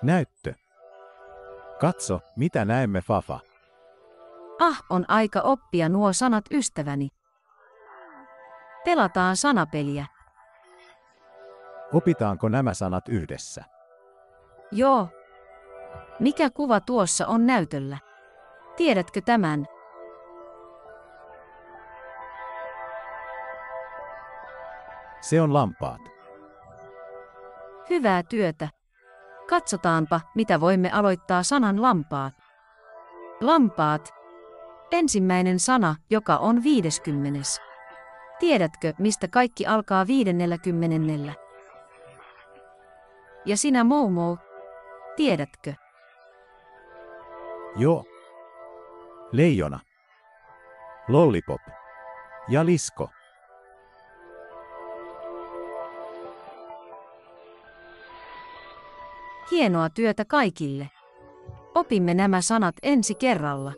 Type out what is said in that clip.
Näyttö. Katso, mitä näemme, Fafa. On aika oppia nuo sanat, ystäväni. Pelataan sanapeliä. Opitaanko nämä sanat yhdessä? Joo. Mikä kuva tuossa on näytöllä? Tiedätkö tämän? Se on lampaat. Hyvää työtä. Katsotaanpa, mitä voimme aloittaa sanan lampaat. Lampaat. Ensimmäinen sana, joka on 50. Tiedätkö, mistä kaikki alkaa 50? Ja sinä, Momo, tiedätkö? Joo. Leijona. Lollipop. Ja lisko. Hienoa työtä kaikille. Opimme nämä sanat ensi kerralla.